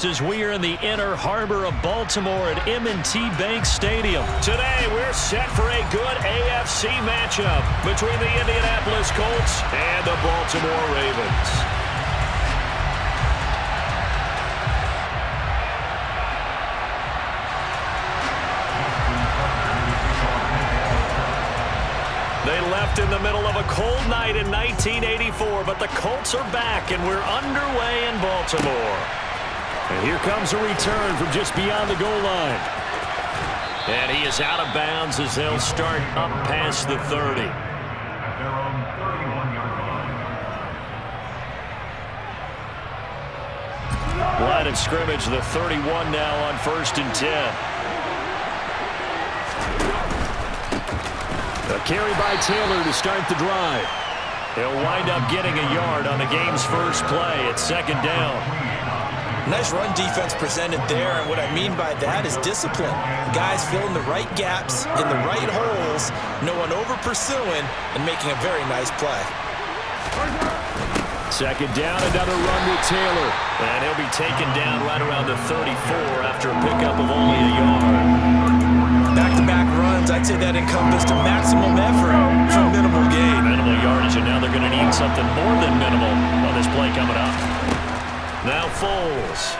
As we are in the inner harbor of Baltimore at M&T Bank Stadium. Today, we're set for a good AFC matchup between the Indianapolis Colts and the Baltimore Ravens. They left in the middle of a cold night in 1984, but the Colts are back, and we're underway in Baltimore. And here comes a return from just beyond the goal line. And he is out of bounds as they'll start up past the 30. Line of scrimmage, the 31 now on 1st and 10. A carry by Taylor to start the drive. He'll wind up getting a yard on the game's first play at 2nd down. Nice run defense presented there, and what I mean by that is discipline. Guys filling the right gaps in the right holes, no one over-pursuing, and making a very nice play. 2nd down, another run with Taylor. And he'll be taken down right around the 34 after a pickup of only a yard. Back-to-back runs, I'd say that encompassed a maximum effort for minimal gain. Minimal yardage, and now they're going to need something more than minimal on this play coming up. Now Foles.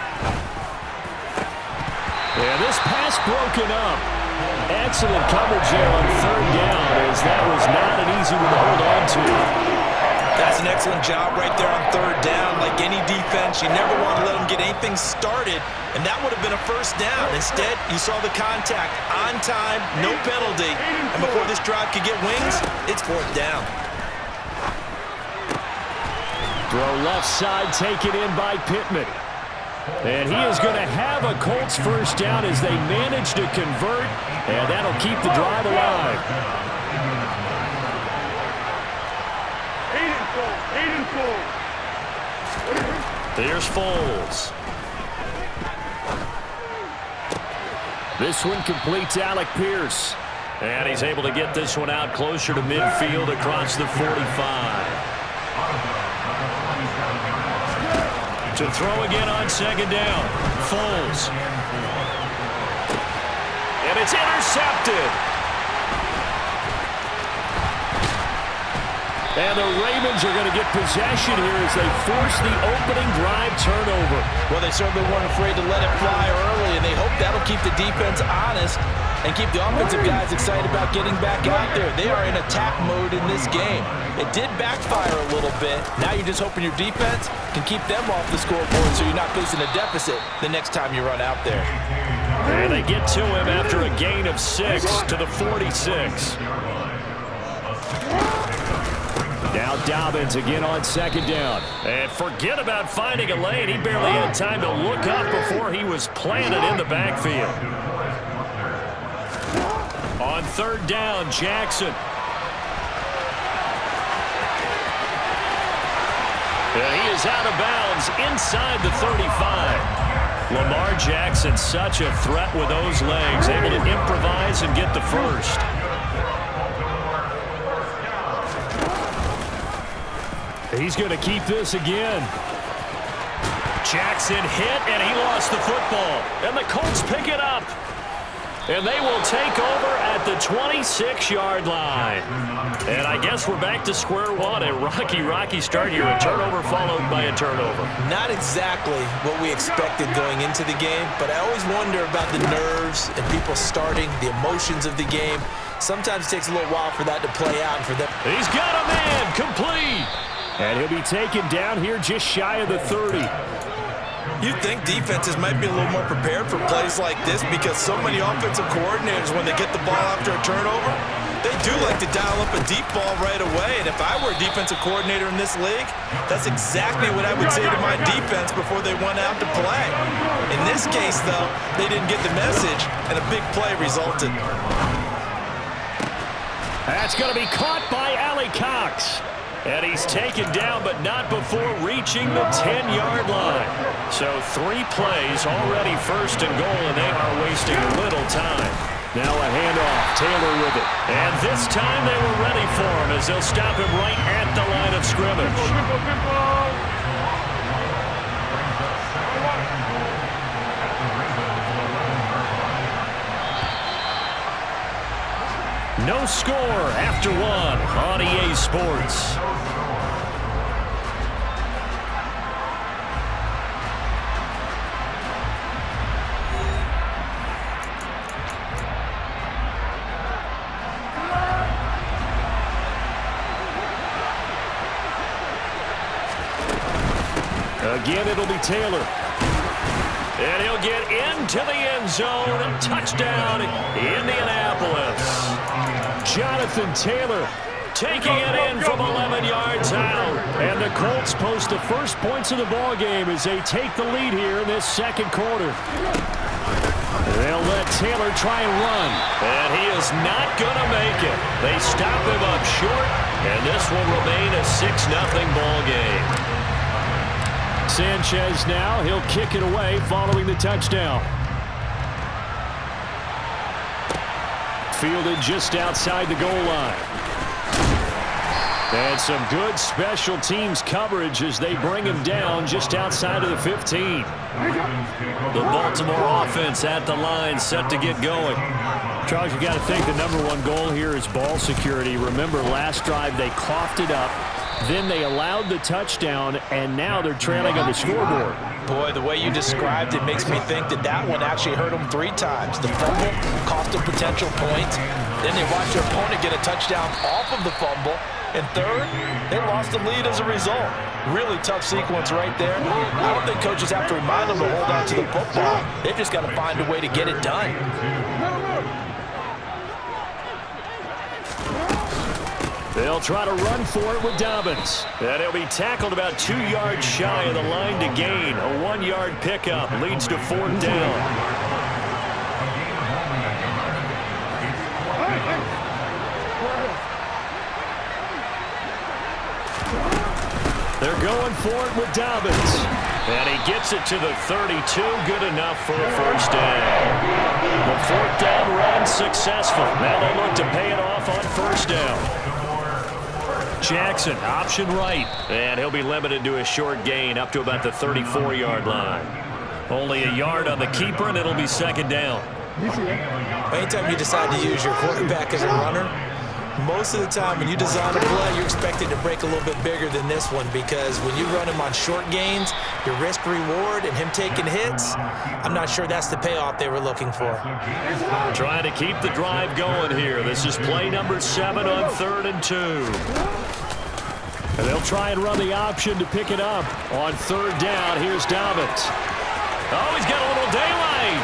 And this pass broken up. Excellent coverage there on 3rd down, as that was not an easy one to hold on to. That's an excellent job right there on 3rd down. Like any defense, you never want to let them get anything started, and that would have been a 1st down. Instead, you saw the contact on time, no penalty, and before this drive could get wings, it's 4th down. Throw left side taken in by Pittman. And he is going to have a Colts 1st down as they manage to convert, and that'll keep the drive alive. Here's Foles. This one completes Alec Pierce. And he's able to get this one out closer to midfield across the 45. To throw again on 2nd down. Foles. And it's intercepted. And the Ravens are going to get possession here as they force the opening drive turnover. Well, they certainly weren't afraid to let it fly early, and they hope that'll keep the defense honest and keep the offensive guys excited about getting back out there. They are in attack mode in this game. It did backfire a little bit. Now you're just hoping your defense can keep them off the scoreboard so you're not facing a deficit the next time you run out there. And they get to him after a gain of 6 to the 46. Now Dobbins again on 2nd down. And forget about finding a lane. He barely had time to look up before he was planted in the backfield. On 3rd down, Jackson. And he is out of bounds inside the 35. Lamar Jackson, such a threat with those legs, able to improvise and get the 1st. He's going to keep this again. Jackson hit, and he lost the football. And the Colts pick it up. And they will take over at the 26-yard line. And I guess we're back to square one. A rocky start here. A turnover followed by a turnover. Not exactly what we expected going into the game, but I always wonder about the nerves and people starting, the emotions of the game. Sometimes it takes a little while for that to play out. And for them. He's got a man complete. And he'll be taken down here just shy of the 30. You'd think defenses might be a little more prepared for plays like this because so many offensive coordinators, when they get the ball after a turnover, they do like to dial up a deep ball right away. And if I were a defensive coordinator in this league, that's exactly what I would say to my defense before they went out to play. In this case, though, they didn't get the message, and a big play resulted. That's going to be caught by Allie Cox. And he's taken down, but not before reaching the 10-yard line. So 3 plays already 1st and goal, and they are wasting little time. Now a handoff, Taylor with it. And this time they were ready for him as they'll stop him right at the line of scrimmage. No score after one on EA Sports. Again, it'll be Taylor. And he'll get into the end zone. Touchdown, Indianapolis. Jonathan Taylor taking it in from 11 yards out. And the Colts post the first points of the ball game as they take the lead here in this second quarter. They'll let Taylor try and run. And he is not going to make it. They stop him up short, and this will remain a 6-0 ball game. Sanchez now, he'll kick it away following the touchdown. Fielded just outside the goal line. And some good special teams coverage as they bring him down just outside of the 15. The Baltimore offense at the line, set to get going. Charles, you got to think the #1 goal here is ball security. Remember, last drive they coughed it up. Then they allowed the touchdown, and now they're trailing on the scoreboard. Boy, the way you described it makes me think that one actually hurt them 3 times. The fumble cost a potential point. Then they watched their opponent get a touchdown off of the fumble. And third, they lost the lead as a result. Really tough sequence right there. I don't think coaches have to remind them to hold on to the football. They've just got to find a way to get it done. They'll try to run for it with Dobbins. And he'll be tackled about 2 yards shy of the line to gain. A 1-yard pickup leads to 4th down. They're going for it with Dobbins. And he gets it to the 32. Good enough for a 1st down. The 4th down run successful. Now they look to pay it off on 1st down. Jackson, option right. And he'll be limited to a short gain up to about the 34-yard line. Only a yard on the keeper, and it'll be 2nd down. Anytime you decide to use your quarterback as a runner, most of the time when you design a play, you're expected to break a little bit bigger than this one, because when you run him on short gains, your risk-reward and him taking hits, I'm not sure that's the payoff they were looking for. Trying to keep the drive going here. This is play number 7 on 3rd and 2. And they'll try and run the option to pick it up. On 3rd down, here's Dobbins. Oh, he's got a little daylight.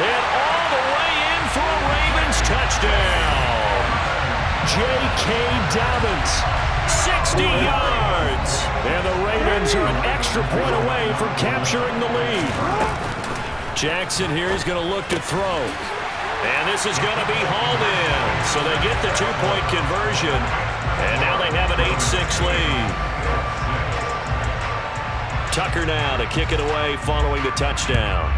And all the way in for a Ravens touchdown. J.K. Dobbins, 60 yards. And the Ravens are an extra point away from capturing the lead. Jackson here is going to look to throw. And this is going to be hauled in. So they get the 2-point conversion. And now they have an 8-6 lead. Tucker now to kick it away following the touchdown.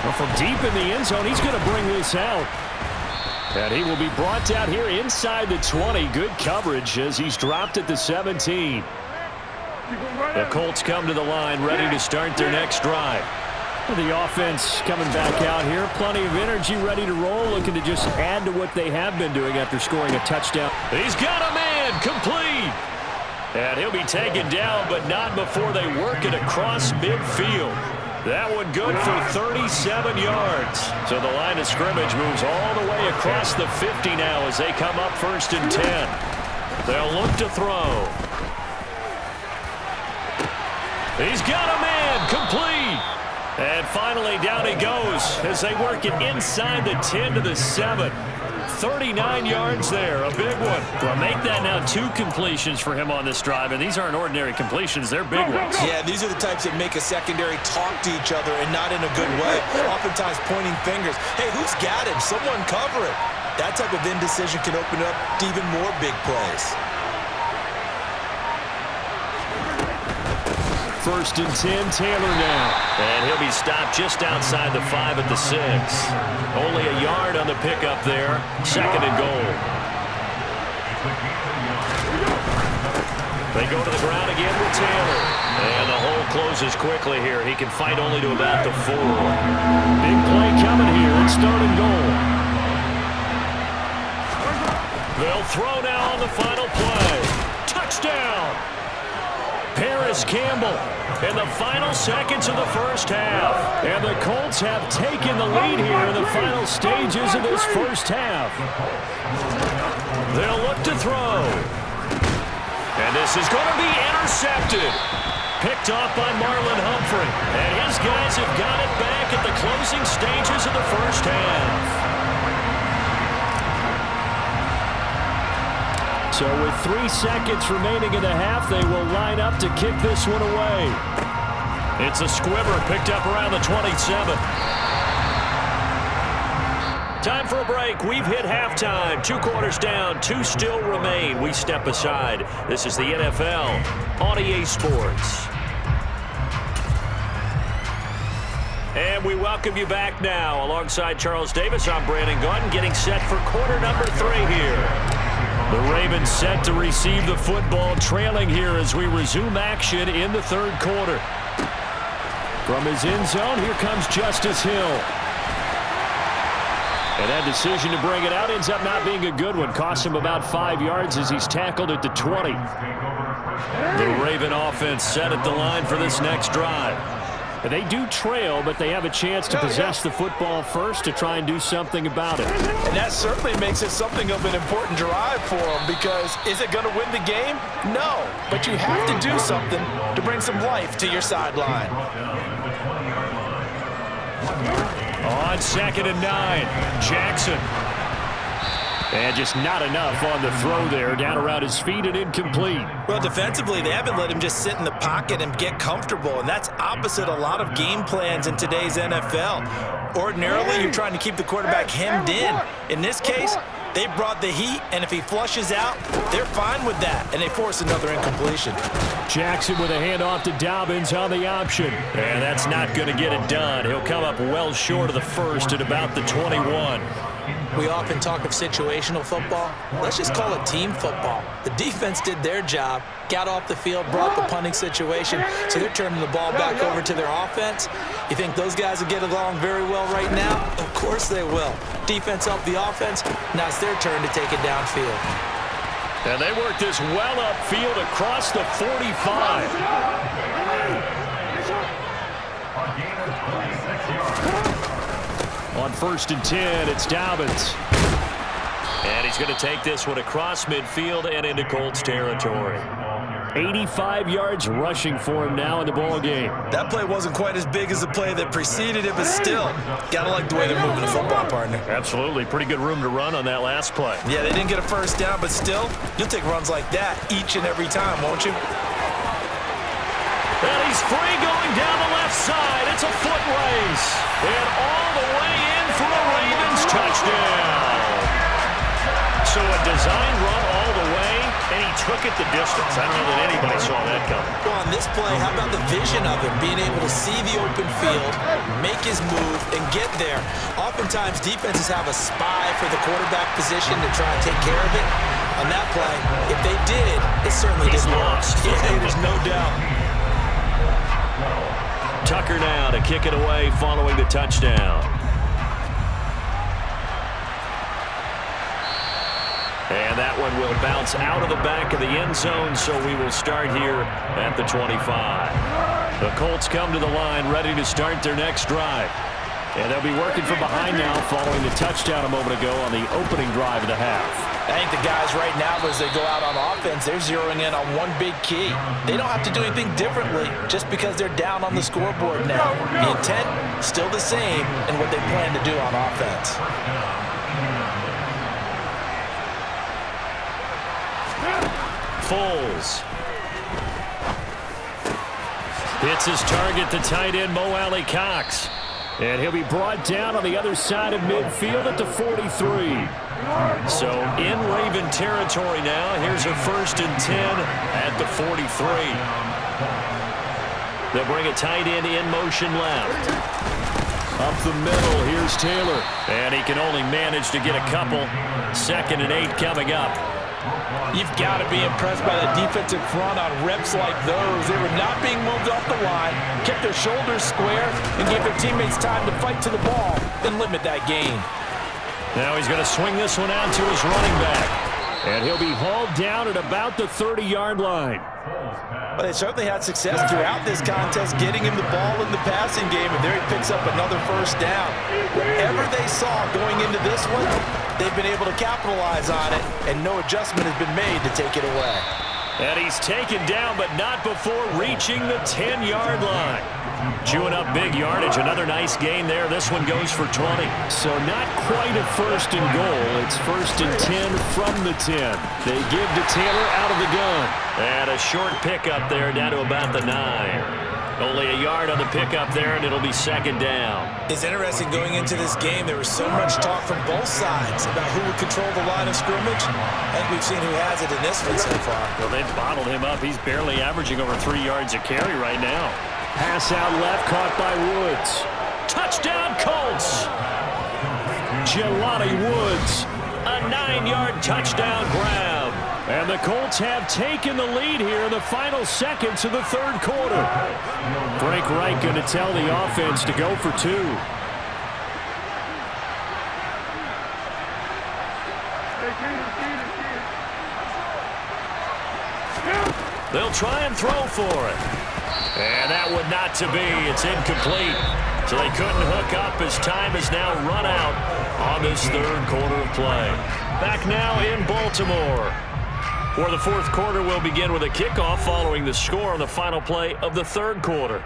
Well, from deep in the end zone, he's going to bring this out. And he will be brought out here inside the 20. Good coverage as he's dropped at the 17. The Colts come to the line, ready to start their next drive. The offense coming back out here. Plenty of energy, ready to roll, looking to just add to what they have been doing after scoring a touchdown. He's got a man, complete. And he'll be taken down, but not before they work it across midfield. That one good for 37 yards. So the line of scrimmage moves all the way across the 50 now as they come up 1st and 10. They'll look to throw. He's got a man, complete. And finally down he goes as they work it inside the 10 to the 7. 39 yards there, a big one. Well, make that now 2 completions for him on this drive, and these aren't ordinary completions, they're big ones. Yeah, these are the types that make a secondary talk to each other, and not in a good way. Oftentimes pointing fingers. Hey, who's got him? Someone cover it. That type of indecision can open up to even more big plays. 1st and 10, Taylor now. And he'll be stopped just outside the 5 at the 6. Only a yard on the pickup there. 2nd and goal. They go to the ground again with Taylor. And the hole closes quickly here. He can fight only to about the 4. Big play coming here. It's 3rd and goal. They'll throw now on the final play. Touchdown! Paris Campbell in the final seconds of the first half. And the Colts have taken the lead here in the final stages of this first half. They'll look to throw. And this is going to be intercepted. Picked off by Marlon Humphrey. And his guys have got it back at the closing stages of the first half. So with 3 seconds remaining in the half, they will line up to kick this one away. It's a squibber picked up around the 27. Time for a break. We've hit halftime. 2 quarters down, 2 still remain. We step aside. This is the NFL on EA Sports. And we welcome you back now. Alongside Charles Davis, I'm Brandon Gaudin, getting set for quarter number 3 here. The Ravens set to receive the football, trailing here as we resume action in the 3rd quarter. From his end zone, here comes Justice Hill. And that decision to bring it out ends up not being a good one. Costs him about 5 yards as he's tackled at the 20. The Raven offense set at the line for this next drive. And they do trail, but they have a chance to possess the football first to try and do something about it. And that certainly makes it something of an important drive for them, because is it going to win the game? No, but you have to do something to bring some life to your sideline. On 2nd and 9, Jackson. And just not enough on the throw there. Down around his feet and incomplete. Well, defensively, they haven't let him just sit in the pocket and get comfortable, and that's opposite a lot of game plans in today's NFL. Ordinarily, you're trying to keep the quarterback hemmed in. In this case, they brought the heat, and if he flushes out, they're fine with that, and they force another incompletion. Jackson with a handoff to Dobbins on the option. And that's not going to get it done. He'll come up well short of the first at about the 21. We often talk of situational football. Let's just call it team football. The defense did their job, got off the field, brought the punting situation, so they're turning the ball back over to their offense. You think those guys will get along very well right now? Of course they will. Defense helped the offense. Now it's their turn to take it downfield. And they work this well upfield across the 45. On 1st and 10, it's Dobbins. And he's going to take this one across midfield and into Colts territory. 85 yards rushing for him now in the ball game. That play wasn't quite as big as the play that preceded it, but still, gotta like the way they're moving the football, partner. Absolutely. Pretty good room to run on that last play. Yeah, they didn't get a first down, but still, you'll take runs like that each and every time, won't you? And he's free going down the left side. It's a foot race. And all the way in for a Ravens touchdown. So a design run all the way, and he took it the distance. I don't know that anybody saw that coming. Well, on this play, how about the vision of him, being able to see the open field, make his move, and get there. Oftentimes, defenses have a spy for the quarterback position to try and take care of it. On that play, if they did, it certainly didn't work. Yeah, there's no doubt. Tucker now to kick it away following the touchdown. And that one will bounce out of the back of the end zone, so we will start here at the 25. The Colts come to the line ready to start their next drive. And they'll be working from behind now following the touchdown a moment ago on the opening drive of the half. I think the guys right now, as they go out on offense, they're zeroing in on one big key. They don't have to do anything differently just because they're down on the scoreboard now. The intent, still the same in what they plan to do on offense. Foles. Hits his target, the tight end, Mo Alley Cox. And he'll be brought down on the other side of midfield at the 43. So in Raven territory now. Here's a 1st and 10 at the 43. They'll bring a tight end in motion left. Up the middle, here's Taylor. And he can only manage to get a couple. 2nd and 8 coming up. You've got to be impressed by the defensive front on reps like those. They were not being moved off the line, kept their shoulders square, and gave their teammates time to fight to the ball and limit that gain. Now he's going to swing this one out to his running back. And he'll be hauled down at about the 30-yard line. Well, they certainly had success throughout this contest getting him the ball in the passing game, and there he picks up another first down. Whatever they saw going into this one, they've been able to capitalize on it, and no adjustment has been made to take it away. And he's taken down, but not before reaching the 10-yard line. Chewing up big yardage. Another nice gain there. This one goes for 20. So not quite a first and goal. It's first and 10 from the 10. They give to Taylor out of the gun. And a short pickup there down to about the 9. Only a yard on the pickup there, and it'll be second down. It's interesting going into this game. There was so much talk from both sides about who would control the line of scrimmage. I think we've seen who has it in this one so far. Well, they've bottled him up. He's barely averaging over 3 yards a carry right now. Pass out left, caught by Woods. Touchdown, Colts! Jelani Woods, a 9-yard touchdown grab. And the Colts have taken the lead here in the final seconds of the third quarter. Frank Reich going to tell the offense to go for 2. They'll try and throw for it. And that would not to be. It's incomplete. So they couldn't hook up as time has now run out on this third quarter of play. Back now in Baltimore. For the fourth quarter, we'll begin with a kickoff following the score on the final play of the third quarter.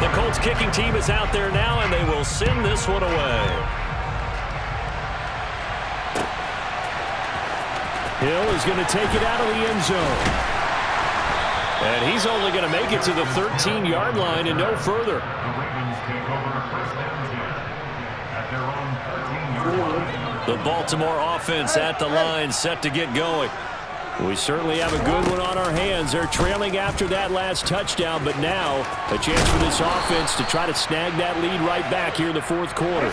The Colts kicking team is out there now, and they will send this one away. Hill is going to take it out of the end zone. And he's only going to make it to the 13-yard line and no further. The Baltimore offense at the line, set to get going. We certainly have a good one on our hands. They're trailing after that last touchdown, but now a chance for this offense to try to snag that lead right back here in the fourth quarter.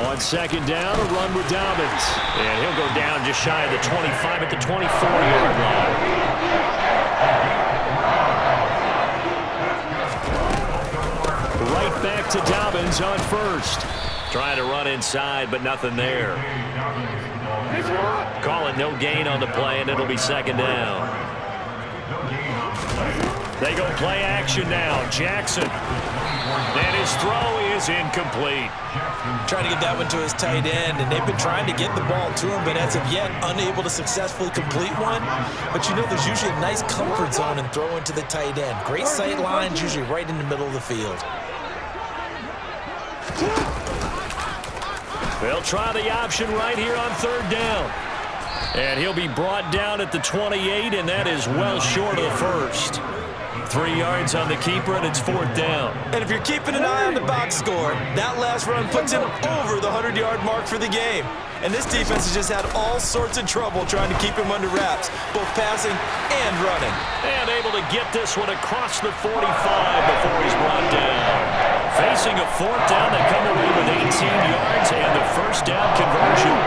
On second down, a run with Dobbins. And he'll go down just shy of the 25 at the 24-yard line. Right back to Dobbins on first. Trying to run inside, but nothing there. Call it no gain on the play, and it'll be second down. They go play action now. Jackson. And his throw is incomplete. Trying to get that one to his tight end, and they've been trying to get the ball to him, but as of yet, unable to successfully complete one. But you know there's usually a nice comfort zone in throwing to the tight end. Great sight lines, usually right in the middle of the field. They'll try the option right here on third down. And he'll be brought down at the 28, and that is well short of the first. 3 yards on the keeper, and it's fourth down. And if you're keeping an eye on the box score, that last run puts him over the 100-yard mark for the game. And this defense has just had all sorts of trouble trying to keep him under wraps, both passing and running. And able to get this one across the 45 before he's brought down. Facing a fourth down, they come away with 18 yards and the first down conversion.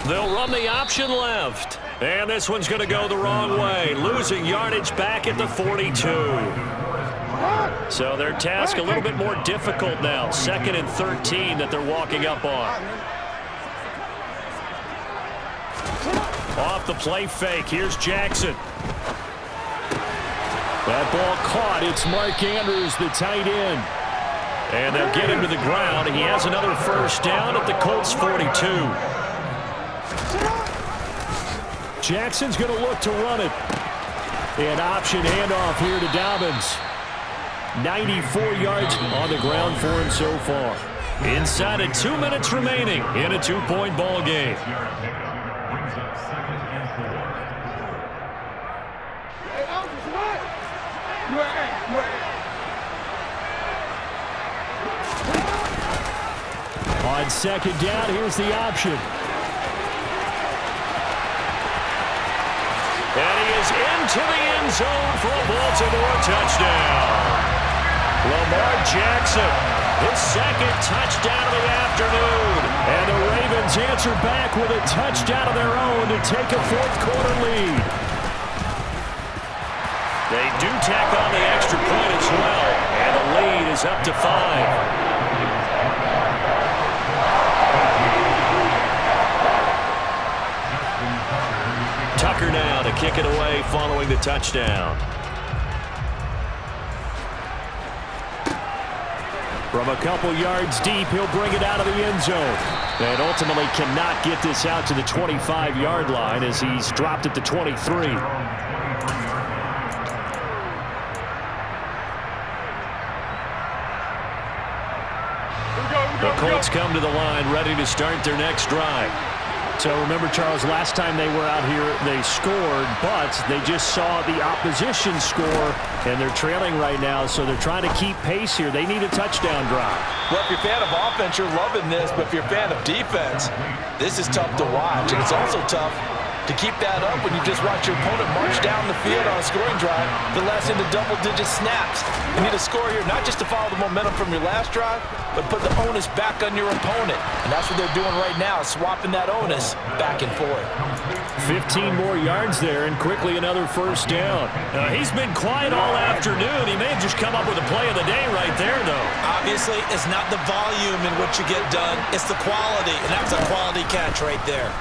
They'll run the option left. And this one's going to go the wrong way. Losing yardage back at the 42. So their task a little bit more difficult now. 2nd and 13 that they're walking up on. Off the play fake. Here's Jackson. That ball caught. It's Mark Andrews, the tight end. And they'll get him to the ground. He has another first down at the Colts 42. Jackson's going to look to run it. An option handoff here to Dobbins. 94 yards on the ground for him so far. Inside of 2 minutes remaining in a 2-point ball game. On second down, here's the option. And he is into the end zone for a Baltimore touchdown. Lamar Jackson, his second touchdown of the afternoon. And the Ravens answer back with a touchdown of their own to take a fourth-quarter lead. They do tack on the extra point as well, and the lead is up to 5. Tucker now to kick it away following the touchdown. From a couple yards deep, he'll bring it out of the end zone. And ultimately cannot get this out to the 25-yard line as he's dropped at the 23. The Colts come to the line ready to start their next drive. So remember, Charles, last time they were out here, they scored, but they just saw the opposition score, and they're trailing right now, so they're trying to keep pace here. They need a touchdown drive. Well, if you're a fan of offense, you're loving this, but if you're a fan of defense, this is tough to watch, and it's also tough to keep that up when you just watch your opponent march down the field on a scoring drive that lasts into double-digit snaps. You need a score here, not just to follow the momentum from your last drive, but put the onus back on your opponent. And that's what they're doing right now, swapping that onus back and forth. 15 more yards there, and quickly another first down. He's been quiet all afternoon. He may have just come up with a play of the day right there, though. Obviously, it's not the volume in which you get done. It's the quality, and that's a quality catch right there.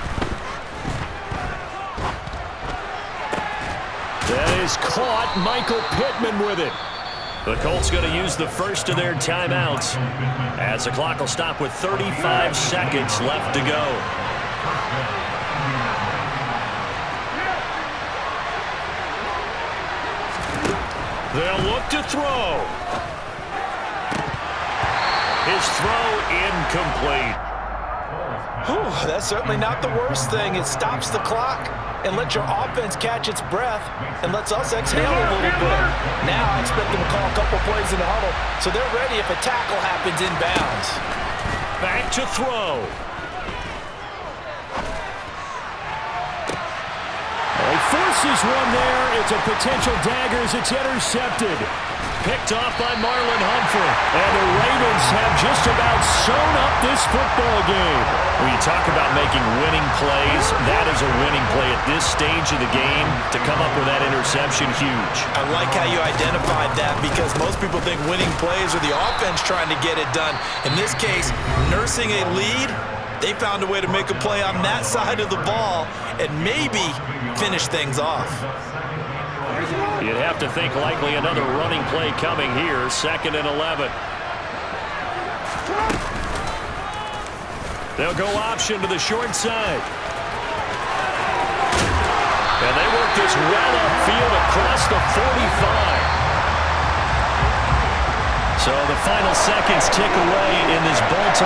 That is caught. Michael Pittman with it. The Colts going to use the first of their timeouts as the clock will stop with 35 seconds left to go. They'll look to throw. His throw incomplete. Whew, that's certainly not the worst thing. It stops the clock and lets your offense catch its breath and lets us exhale a little bit. Now I expect them to call a couple plays in the huddle so they're ready if a tackle happens inbounds. Back to throw. He forces one there. It's a potential dagger as it's intercepted. Picked off by Marlon Humphrey. And the Ravens have just about sewn up this football game. When you talk about making winning plays, that is a winning play at this stage of the game. To come up with that interception, huge. I like how you identified that because most people think winning plays are the offense trying to get it done. In this case, nursing a lead, they found a way to make a play on that side of the ball and maybe finish things off. You'd have to think likely another running play coming here. 2nd and 11. They'll go option to the short side. And they work this well upfield across the 45. So the final seconds tick away in this Baltimore